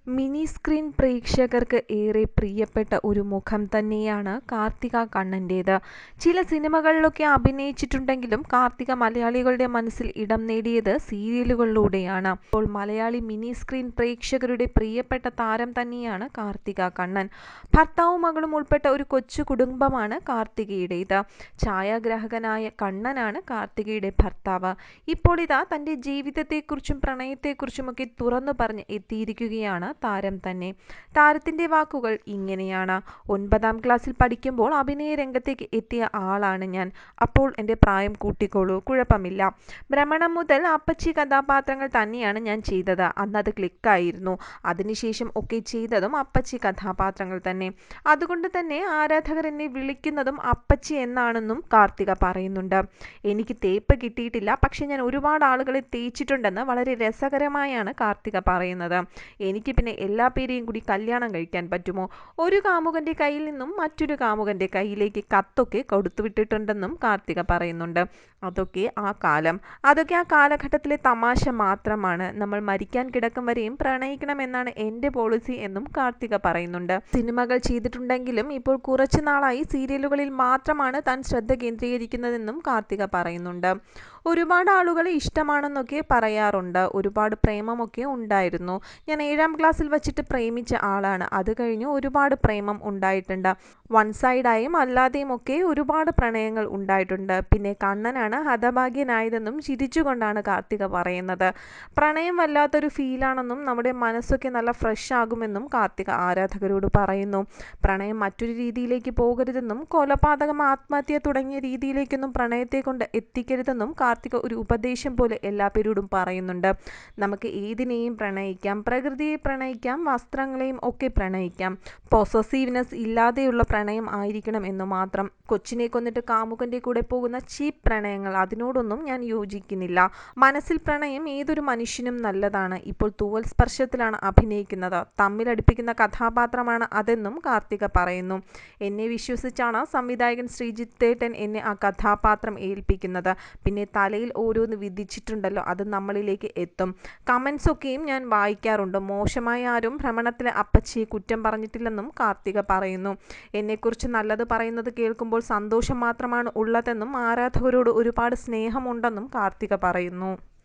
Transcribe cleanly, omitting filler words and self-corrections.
Mini screen പ്രേക്ഷകർക്ക് ഏറെ പ്രിയപ്പെട്ട ഒരു മുഖം തന്നെയാണ് കാർത്തിക കണ്ണൻ്റേത്. ചില സിനിമകളിലൊക്കെ അഭിനയിച്ചിട്ടുണ്ടെങ്കിലും കാർത്തിക മലയാളികളുടെ മനസ്സിൽ ഇടം നേടിയത് സീരിയലുകളിലൂടെയാണ്. അപ്പോൾ മലയാളി മിനി സ്ക്രീൻ പ്രേക്ഷകരുടെ പ്രിയപ്പെട്ട താരം തന്നെയാണ് കാർത്തിക കണ്ണൻ. ഭർത്താവും മകളും ഉൾപ്പെട്ട ഒരു കൊച്ചു കുടുംബമാണ് കാർത്തികയുടേത്. ഛായാഗ്രാഹകനായ കണ്ണനാണ് കാർത്തികയുടെ ഭർത്താവ്. ഇപ്പോൾ ഇതാ തൻ്റെ ജീവിതത്തെക്കുറിച്ചും പ്രണയത്തെക്കുറിച്ചുമൊക്കെ തുറന്നു പറഞ്ഞ് എത്തിയിരിക്കുകയാണ് താരം തന്നെ. താരത്തിന്റെ വാക്കുകൾ ഇങ്ങനെയാണ്: 9ാം ക്ലാസ്സിൽ പഠിക്കുമ്പോൾ അഭിനയ രംഗത്തേക്ക് എത്തിയ ആളാണ് ഞാൻ. അപ്പോൾ എൻ്റെ പ്രായം കൂട്ടിക്കോളൂ, കുഴപ്പമില്ല. ഭ്രമണം മുതൽ അപ്പച്ചി കഥാപാത്രങ്ങൾ തന്നെയാണ് ഞാൻ ചെയ്തത്. അന്നത് ക്ലിക്കായിരുന്നു. അതിനുശേഷം ഒക്കെ ചെയ്തതും അപ്പച്ചി കഥാപാത്രങ്ങൾ തന്നെ. അതുകൊണ്ട് തന്നെ ആരാധകർ എന്നെ വിളിക്കുന്നതും അപ്പച്ചി എന്നാണെന്നും കാർത്തിക പറയുന്നുണ്ട്. എനിക്ക് തേപ്പ് കിട്ടിയിട്ടില്ല, പക്ഷെ ഞാൻ ഒരുപാട് ആളുകളെ തേച്ചിട്ടുണ്ടെന്ന് വളരെ രസകരമായാണ് കാർത്തിക പറയുന്നത്. എനിക്ക് പിന്നെ എല്ലാ പേരെയും കൂടി കല്യാണം കഴിക്കാൻ പറ്റുമോ? ഒരു കാമുകന്റെ കയ്യിൽ നിന്നും മറ്റൊരു കാമുകന്റെ കയ്യിലേക്ക് കത്തൊക്കെ കൊടുത്തുവിട്ടിട്ടുണ്ടെന്നും കാർത്തിക പറയുന്നുണ്ട്. അതൊക്കെ ആ കാലഘട്ടത്തിലെ തമാശ മാത്രമാണ്. നമ്മൾ മരിക്കാൻ കിടക്കും വരെയും പ്രണയിക്കണമെന്നാണ് എൻ്റെ പോളിസി എന്നും കാർത്തിക പറയുന്നുണ്ട്. സിനിമകൾ ചെയ്തിട്ടുണ്ടെങ്കിലും ഇപ്പോൾ കുറച്ചു നാളായി സീരിയലുകളിൽ മാത്രമാണ് താൻ ശ്രദ്ധ കേന്ദ്രീകരിക്കുന്നതെന്നും കാർത്തിക പറയുന്നുണ്ട്. ഒരുപാട് ആളുകളെ ഇഷ്ടമാണെന്നൊക്കെ പറയാറുണ്ട്. ഒരുപാട് പ്രേമമൊക്കെ ഉണ്ടായിരുന്നു. ഞാൻ 7ാം ക്ലാസ്സിൽ വച്ചിട്ട് പ്രേമിച്ച ആളാണ്. അത് കഴിഞ്ഞ് ഒരുപാട് പ്രേമം ഉണ്ടായിട്ടുണ്ട്. വൺ സൈഡായും അല്ലാതെയും ഒക്കെ ഒരുപാട് പ്രണയങ്ങൾ ഉണ്ടായിട്ടുണ്ട്. പിന്നെ കണ്ണനാണ് ഹതഭാഗ്യനായതെന്നും ചിരിച്ചുകൊണ്ടാണ് കാർത്തിക പറയുന്നത്. പ്രണയം വല്ലാത്തൊരു ഫീലാണെന്നും നമ്മുടെ മനസ്സൊക്കെ നല്ല ഫ്രഷ് ആകുമെന്നും കാർത്തിക ആരാധകരോട് പറയുന്നു. പ്രണയം മറ്റൊരു രീതിയിലേക്ക് പോകരുതെന്നും കൊലപാതകം, ആത്മഹത്യ തുടങ്ങിയ രീതിയിലേക്കൊന്നും പ്രണയത്തെ കൊണ്ട് എത്തിക്കരുതെന്നും കാർത്തിക ഒരു ഉപദേശം പോലെ എല്ലാ പേരോടും പറയുന്നുണ്ട്. നമുക്ക് ഏതിനെയും പ്രണയിക്കാം, പ്രകൃതിയെ പ്രണയിക്കാം, വസ്ത്രങ്ങളെയും ഒക്കെ പ്രണയിക്കാം. പൊസസീവ്നെസ് ഇല്ലാതെയുള്ള പ്രണയം ആയിരിക്കണം എന്ന് മാത്രം. കൊച്ചിനെ കൊന്നിട്ട് കാമുകന്റെ കൂടെ പോകുന്ന ചീപ്പ് പ്രണയങ്ങൾ, അതിനോടൊന്നും ഞാൻ യോജിക്കുന്നില്ല. മനസ്സിൽ പ്രണയം ഏതൊരു മനുഷ്യനും നല്ലതാണ്. ഇപ്പോൾ തൂവൽ സ്പർശത്തിലാണ് അഭിനയിക്കുന്നത്. തമ്മിലടിപ്പിക്കുന്ന കഥാപാത്രമാണ് അതെന്നും കാർത്തിക പറയുന്നു. എന്നെ വിശ്വസിച്ചാണ് സംവിധായകൻ ശ്രീജിത്തേട്ടൻ എന്നെ ആ കഥാപാത്രം ഏൽപ്പിക്കുന്നത്. പിന്നെ തലയിൽ ഓരോന്ന് വിധിച്ചിട്ടുണ്ടല്ലോ, അത് നമ്മളിലേക്ക് എത്തും. കമൻസ് ഒക്കെയും ഞാൻ വായിക്കാറുണ്ട്. മോശമായ ആരും ഭ്രമണത്തിലെ അപ്പച്ചിയെ കുറ്റം പറഞ്ഞിട്ടില്ലെന്നും കാർത്തിക പറയുന്നു. എന്നെക്കുറിച്ച് നല്ലത് പറയുന്നത് കേൾക്കുമ്പോൾ സന്തോഷം മാത്രമാണ് ഉള്ളതെന്നും ആരാധകരോട് ഒരുപാട് സ്നേഹമുണ്ടെന്നും കാർത്തിക പറയുന്നു.